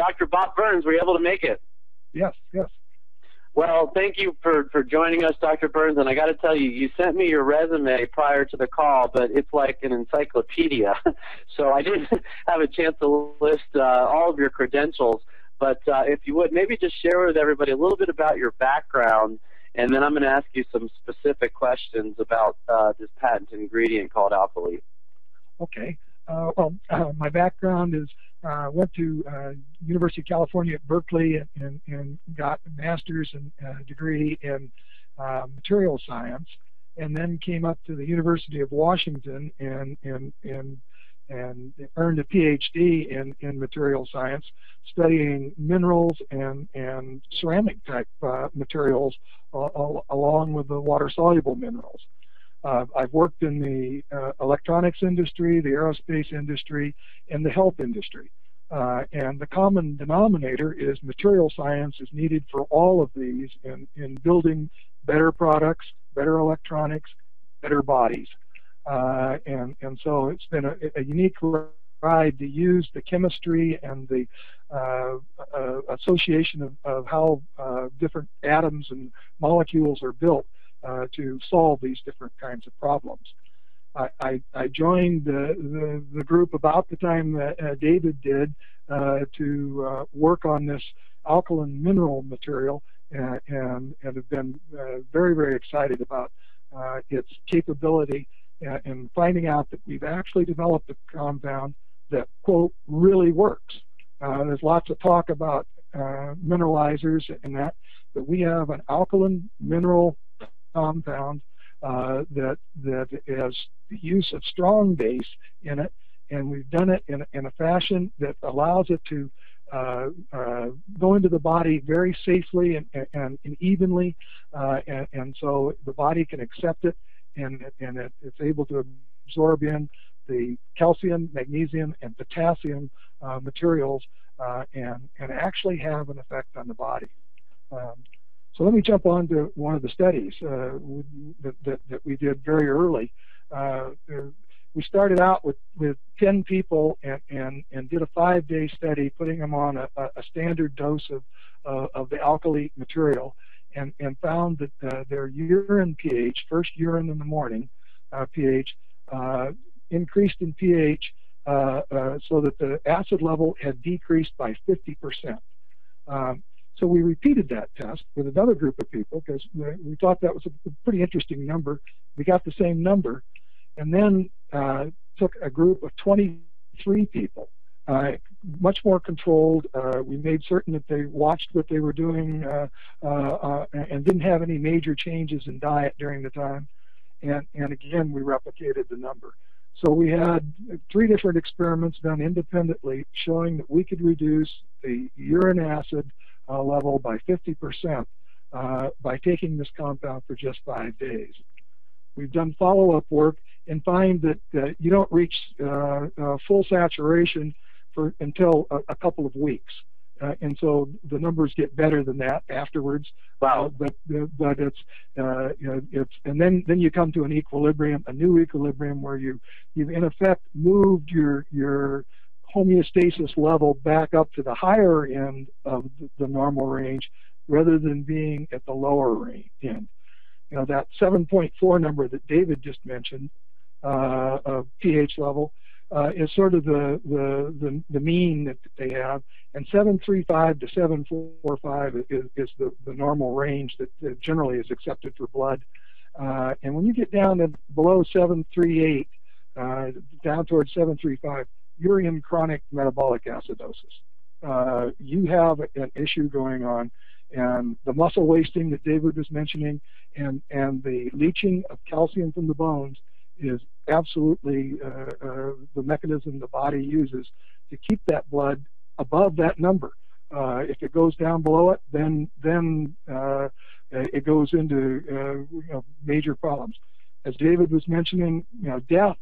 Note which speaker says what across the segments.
Speaker 1: Dr. Bob Burns, were you able to make it?
Speaker 2: Yes, yes.
Speaker 1: Well, thank you for joining us, Dr. Burns. And I got to tell you, you sent me your resume prior to the call, but it's like an encyclopedia. So I didn't have a chance to list all of your credentials. But if you would, maybe just share with everybody a little bit about your background, and then I'm going to ask you some specific questions about this patent ingredient called Alkalete.
Speaker 2: Okay. Well, my background is went to University of California at Berkeley and got a master's and degree in material science, and then came up to the University of Washington and earned a PhD in material science, studying minerals and ceramic type materials along with the water-soluble minerals. I've worked in the electronics industry, the aerospace industry, and the health industry. And the common denominator is material science is needed for all of these in building better products, better electronics, better bodies. And so it's been a unique ride to use the chemistry and the association of how different atoms and molecules are built to solve these different kinds of problems. I joined the group about the time that David did to work on this alkaline mineral material, and have been very, very excited about its capability, and finding out that we've actually developed a compound that, quote, really works. There's lots of talk about mineralizers and that, but we have an alkaline mineral compound that has the use of strong base in it, and we've done it in a fashion that allows it to go into the body very safely and evenly, and so the body can accept it, and it's able to absorb in the calcium, magnesium, and potassium materials, and actually have an effect on the body. So let me jump on to one of the studies that we did very early. We started out with 10 people and did a 5-day study, putting them on a standard dose of the Alkalete material, and found that their urine pH, first urine in the morning pH, increased in pH so that the acid level had decreased by 50%. So we repeated that test with another group of people because we thought that was a pretty interesting number. We got the same number, and then took a group of 23 people, much more controlled. We made certain that they watched what they were doing and didn't have any major changes in diet during the time. And again, we replicated the number. So we had 3 different experiments done independently showing that we could reduce the urine acid level by 50% by taking this compound for just 5 days. We've done follow-up work and find that you don't reach full saturation until a couple of weeks, and so the numbers get better than that afterwards.
Speaker 1: Wow!
Speaker 2: But it's and then you come to an equilibrium, a new equilibrium, where you've in effect moved your homeostasis level back up to the higher end of the normal range, rather than being at the lower end. You know, that 7.4 number that David just mentioned of pH level is sort of the mean that they have, and 7.35 to 7.45 is the normal range that generally is accepted for blood. And when you get down to below 7.38, down towards 7.35, you're in chronic metabolic acidosis. You have an issue going on, and the muscle wasting that David was mentioning and the leaching of calcium from the bones is absolutely the mechanism the body uses to keep that blood above that number. If it goes down below it, then it goes into major problems. As David was mentioning, death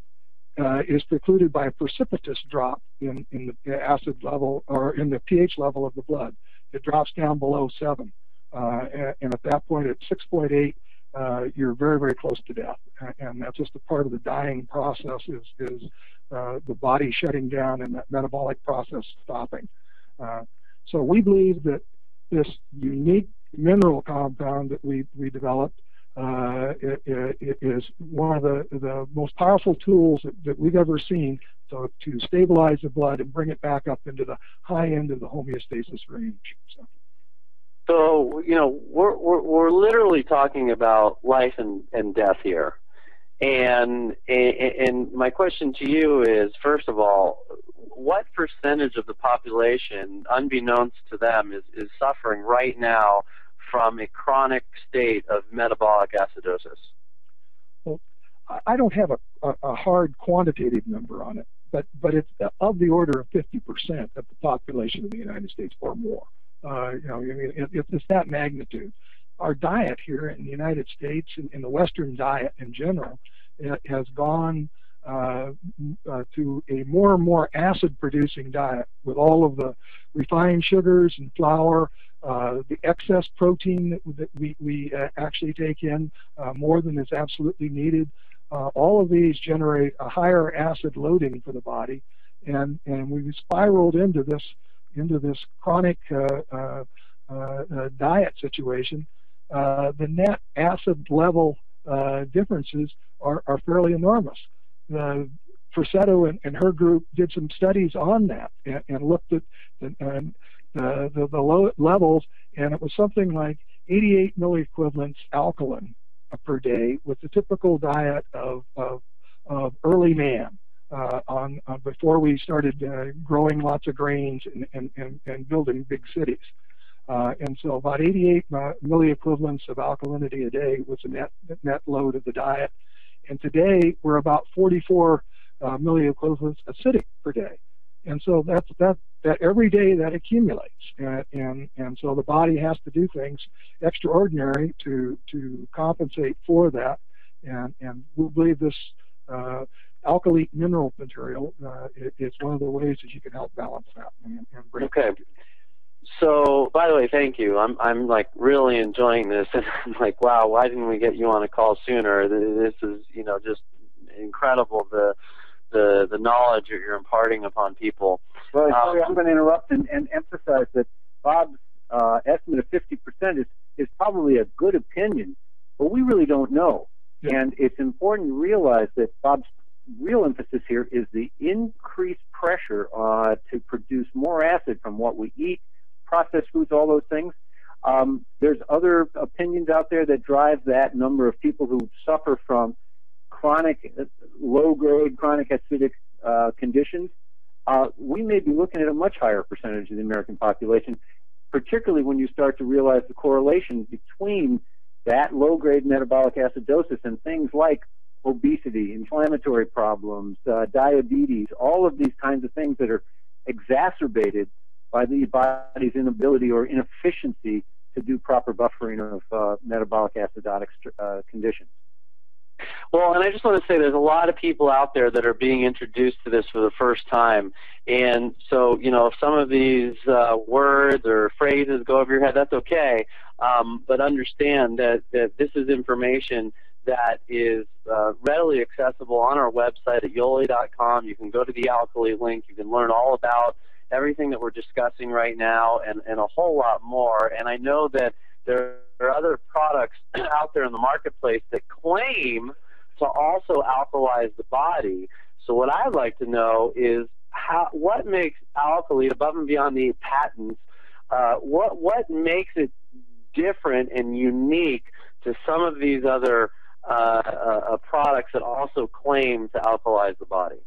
Speaker 2: is precluded by a precipitous drop in the acid level, or in the pH level of the blood. It drops down below 7, and at that point, at 6.8, you're very, very close to death, and that's just a part of the dying process. Is the body shutting down and that metabolic process stopping. So we believe that this unique mineral compound that we developed is one of the most powerful tools that we've ever seen to stabilize the blood and bring it back up into the high end of the homeostasis range.
Speaker 1: So you know, we're literally talking about life and death here. And my question to you is, first of all, what percentage of the population, unbeknownst to them, is suffering right now from a chronic state of metabolic acidosis?
Speaker 2: Well, I don't have a hard quantitative number on it, but it's of the order of 50% of the population of the United States or more. You know, I mean, it's that magnitude. Our diet here in the United States, in the Western diet in general, has gone to a more and more acid-producing diet with all of the refined sugars and flour, the excess protein that we actually take in more than is absolutely needed. All of these generate a higher acid loading for the body, and we've spiraled into this chronic diet situation. The net acid level differences are fairly enormous. Fersetto and her group did some studies on that and looked at the low levels, and it was something like 88 milliequivalents alkaline per day with the typical diet of early man before we started growing lots of grains and building big cities. And so about 88 milliequivalents of alkalinity a day was the net load of the diet. And today we're about 44 milliequivalents acidic per day. And so that every day that accumulates. And so the body has to do things extraordinary to compensate for that. And we believe this alkalite mineral material is one of the ways that you can help balance that and bring
Speaker 1: okay. So, by the way, thank you. I'm like really enjoying this, and I'm like, wow, why didn't we get you on a call sooner? This is, you know, just incredible, the knowledge that you're imparting upon people.
Speaker 3: Well, sorry, I'm going to interrupt and emphasize that Bob's estimate of 50% is probably a good opinion, but we really don't know. Yeah. And it's important to realize that Bob's real emphasis here is the increased pressure to produce more acid from what we eat, processed foods, all those things. There's other opinions out there that drive that number of people who suffer from chronic, low-grade, chronic acidic conditions. We may be looking at a much higher percentage of the American population, particularly when you start to realize the correlation between that low-grade metabolic acidosis and things like obesity, inflammatory problems, diabetes, all of these kinds of things that are exacerbated by the body's inability or inefficiency to do proper buffering of metabolic acidotic conditions.
Speaker 1: Well, and I just want to say there's a lot of people out there that are being introduced to this for the first time. And so, you know, if some of these words or phrases go over your head, that's okay. But understand that this is information that is readily accessible on our website at Yoli.com. You can go to the Alkalete link. You can learn all about everything that we're discussing right now and a whole lot more. And I know that there are other products out there in the marketplace that claim to also alkalize the body. So what I'd like to know is what makes Alkalete, above and beyond the patents, what makes it different and unique to some of these other products that also claim to alkalize the body?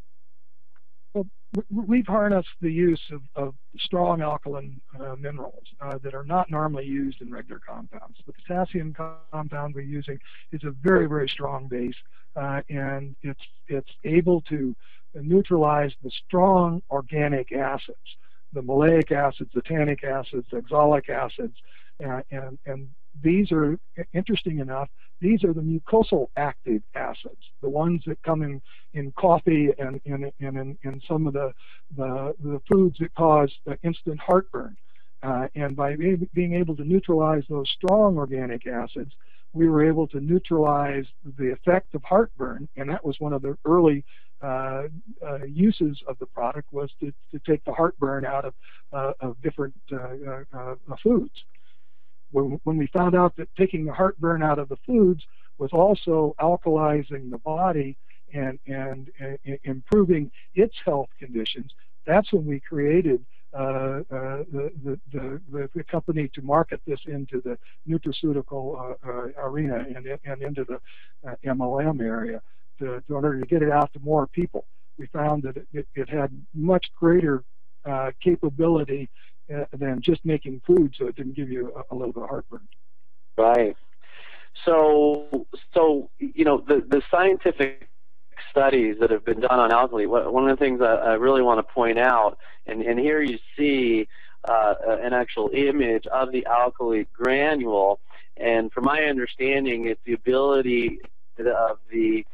Speaker 2: Well, we've harnessed the use of strong alkaline minerals that are not normally used in regular compounds. The potassium compound we're using is a very, very strong base, and it's able to neutralize the strong organic acids, the maleic acids, the tannic acids, the oxalic acids, and these are, interesting enough, these are the mucosal active acids, the ones that come in coffee and in some of the foods that cause instant heartburn. And by being able to neutralize those strong organic acids, we were able to neutralize the effect of heartburn, and that was one of the early uses of the product, was to take the heartburn out of different foods. When we found out that taking the heartburn out of the foods was also alkalizing the body and improving its health conditions, that's when we created the company to market this into the nutraceutical arena and into the MLM area in order to get it out to more people. We found that it had much greater capability than just making food, so it didn't give you a little bit of heartburn.
Speaker 1: Right. So you know, the scientific studies that have been done on Alkalete, one of the things I really want to point out, and here you see an actual image of the Alkalete granule, and from my understanding, it's the ability of these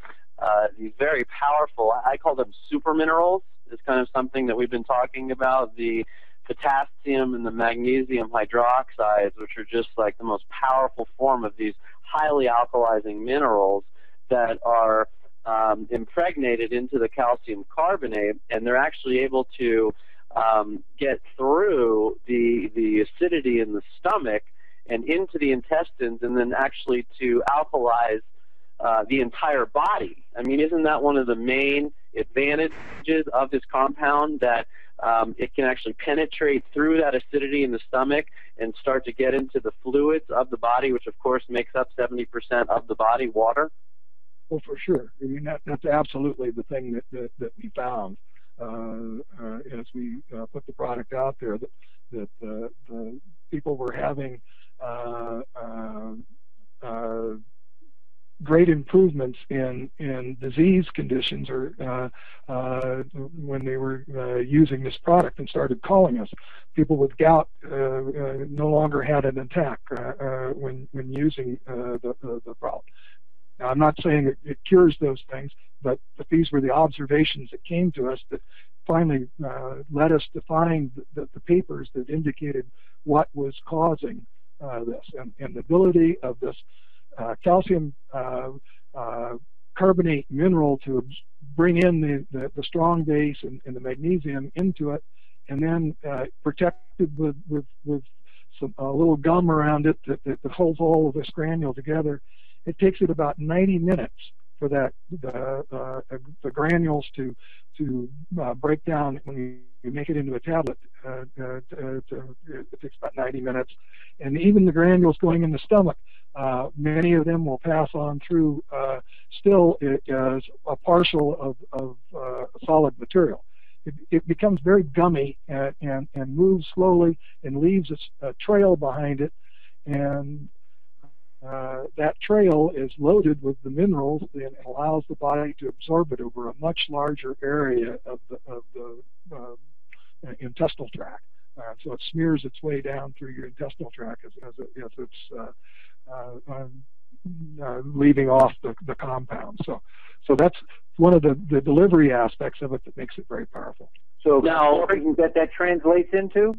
Speaker 1: very powerful, I call them super minerals. It's kind of something that we've been talking about, the potassium and the magnesium hydroxides, which are just like the most powerful form of these highly alkalizing minerals that are impregnated into the calcium carbonate, and they're actually able to get through the acidity in the stomach and into the intestines, and then actually to alkalize the entire body. I mean, isn't that one of the main advantages of this compound, that it can actually penetrate through that acidity in the stomach and start to get into the fluids of the body, which of course makes up 70% of the body, water?
Speaker 2: Well, for sure. I mean, that's absolutely the thing that we found as we put the product out there, that the people were having great improvements in disease conditions, or when they were using this product and started calling us. People with gout no longer had an attack when using the product. Now, I'm not saying it cures those things, but these were the observations that came to us that finally led us to find the papers that indicated what was causing this, and the ability of this calcium carbonate mineral to bring in the strong base and the magnesium into it, and then protected with some a little gum around it that holds all of this granule together. It takes it about 90 minutes for that the granules to break down. When you make it into a tablet, it takes about 90 minutes, and even the granules going in the stomach, many of them will pass on through still as a partial of solid material. It becomes very gummy and moves slowly and leaves a trail behind it, and that trail is loaded with the minerals and allows the body to absorb it over a much larger area of the intestinal tract. So it smears its way down through your intestinal tract as it's leaving off the compound. So that's one of the delivery aspects of it that makes it very powerful.
Speaker 3: So now, that translates into,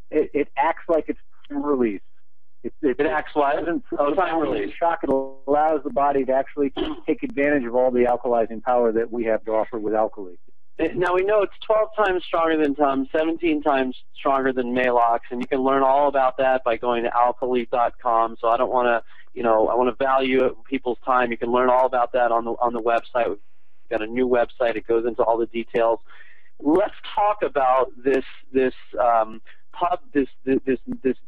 Speaker 3: it acts like it's time release. It acts like time release. Shock. It allows the body to actually take advantage of all the alkalizing power that we have to offer with Alkalete.
Speaker 1: Now, we know it's 12 times stronger than TUM, 17 times stronger than Maalox, and you can learn all about that by going to alkalete.com. So I don't want to, I want to value people's time. You can learn all about that on the website. We've got a new website. It goes into all the details. Let's talk about this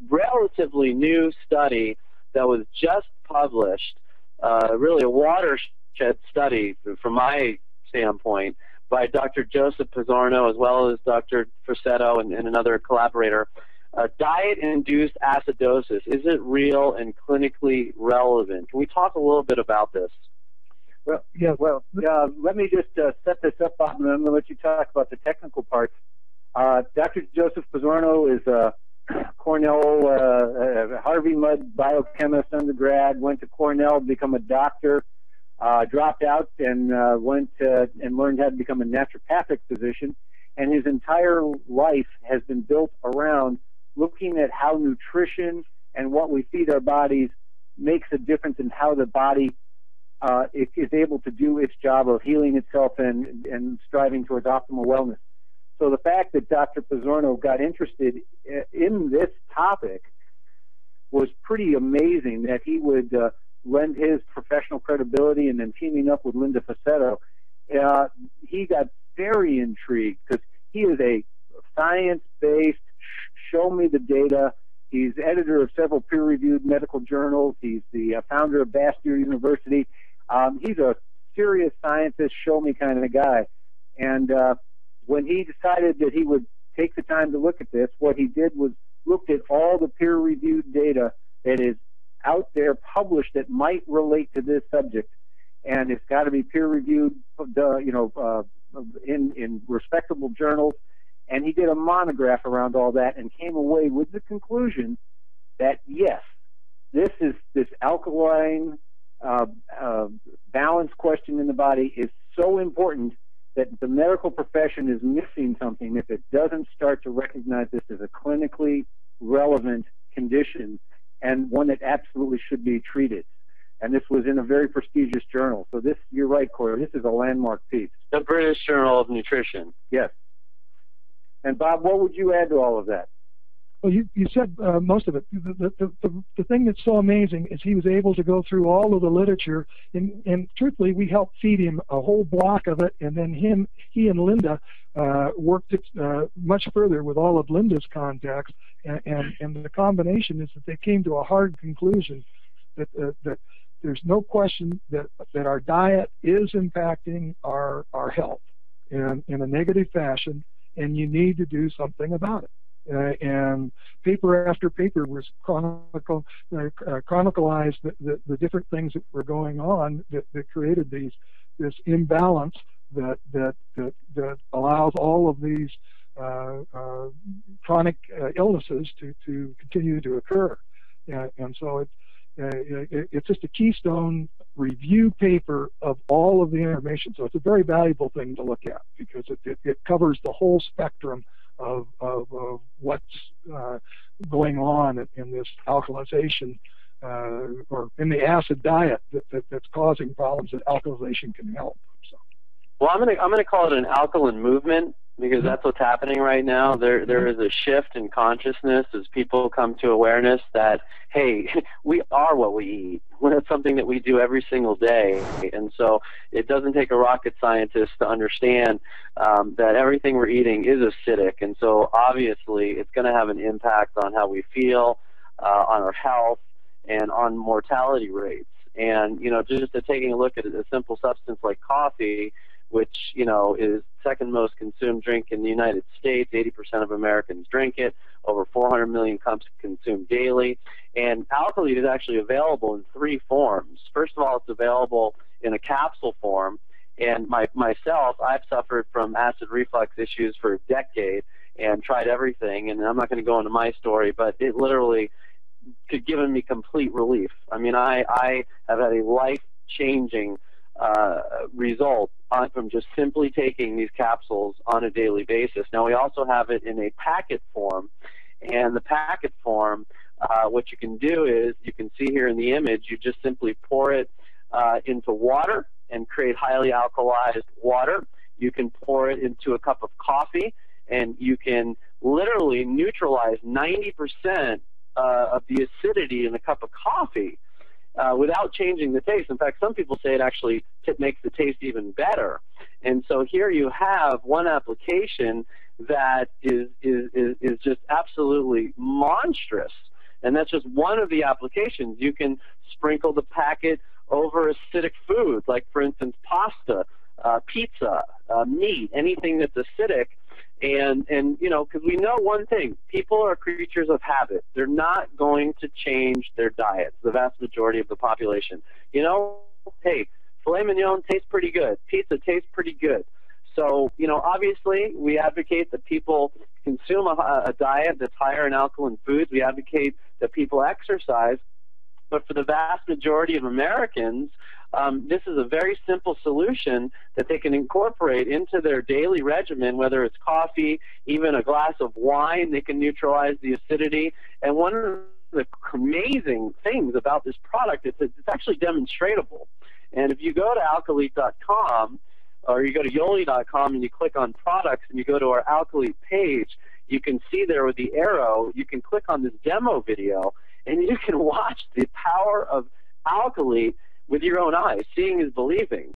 Speaker 1: relatively new study that was just published, really a watershed study from my standpoint, by Dr. Joseph Pizzorno as well as Dr. Frassetto and another collaborator. Diet-induced acidosis, is it real and clinically relevant? Can we talk a little bit about this?
Speaker 3: Well, yeah. Well, let me just set this up, Bob, and I'm going to let you talk about the technical parts. Dr. Joseph Pizzorno is a Cornell, Harvey Mudd biochemist undergrad, went to Cornell to become a doctor, dropped out and went and learned how to become a naturopathic physician, and his entire life has been built around looking at how nutrition and what we feed our bodies makes a difference in how the body is able to do its job of healing itself and striving towards optimal wellness. So the fact that Dr. Pizzorno got interested in this topic was pretty amazing, that he would lend his professional credibility, and then teaming up with Linda Facetto, he got very intrigued because he is a science-based, show me the data. He's editor of several peer-reviewed medical journals. He's the founder of Bastyr University. He's a serious scientist, show me kind of a guy. And when he decided that he would take the time to look at this, what he did was looked at all the peer-reviewed data that is out there published that might relate to this subject, and it's got to be peer-reviewed, in respectable journals. And he did a monograph around all that and came away with the conclusion that yes, this alkaline balance question in the body is so important that the medical profession is missing something if it doesn't start to recognize this as a clinically relevant condition and one that absolutely should be treated. And this was in a very prestigious journal. So this, you're right, Corey, this is a landmark piece.
Speaker 1: The British Journal of Nutrition.
Speaker 3: Yes. And Bob, what would you add to all of that?
Speaker 2: Well, you said most of it. The thing that's so amazing is he was able to go through all of the literature, and truthfully, we helped feed him a whole block of it, and then he and Linda worked it much further with all of Linda's contacts, and the combination is that they came to a hard conclusion that there's no question that our diet is impacting our health in a negative fashion, and you need to do something about it. And paper after paper was chronicalized the different things that were going on that created this imbalance that allows all of these chronic illnesses to continue to occur. And so it's just a keystone review paper of all of the information. So it's a very valuable thing to look at because it covers the whole spectrum of what's going on in this alkalization or in the acid diet that's causing problems that alkalization can help. So.
Speaker 1: Well, I'm gonna call it an alkaline movement because that's what's happening right now. There is a shift in consciousness as people come to awareness that, hey, we are what we eat. It's something that we do every single day. And so it doesn't take a rocket scientist to understand that everything we're eating is acidic. And so obviously it's going to have an impact on how we feel, on our health, and on mortality rates. And, just taking a look at a simple substance like coffee, which, is second most consumed drink in the United States. 80% of Americans drink it. Over 400 million cups consumed daily. And Alkalete is actually available in 3 forms. First of all, it's available in a capsule form. And myself, I've suffered from acid reflux issues for a decade and tried everything. And I'm not going to go into my story, but it literally could give me complete relief. I mean, I have had a life-changing result from just simply taking these capsules on a daily basis. Now, we also have it in a packet form, and the packet form, what you can do is, you can see here in the image, you just simply pour it into water and create highly alkalized water. You can pour it into a cup of coffee, and you can literally neutralize 90% of the acidity in a cup of coffee without changing the taste. In fact, some people say it actually makes the taste even better. And so here you have one application that is just absolutely monstrous. And that's just one of the applications. You can sprinkle the packet over acidic foods, like, for instance, pasta, pizza, meat, anything that's acidic. And because we know one thing, people are creatures of habit. They're not going to change their diets, the vast majority of the population. Hey, filet mignon tastes pretty good. Pizza tastes pretty good. So, obviously, we advocate that people consume a diet that's higher in alkaline foods. We advocate that people exercise. But for the vast majority of Americans, this is a very simple solution that they can incorporate into their daily regimen, whether it's coffee, even a glass of wine, they can neutralize the acidity. And one of the amazing things about this product. It's actually demonstratable. And if you go to alkalete.com or you go to Yoli.com and you click on products and you go to our Alkalete page, you can see there with the arrow, you can click on this demo video and you can watch the power of Alkalete with your own eyes. Seeing is believing.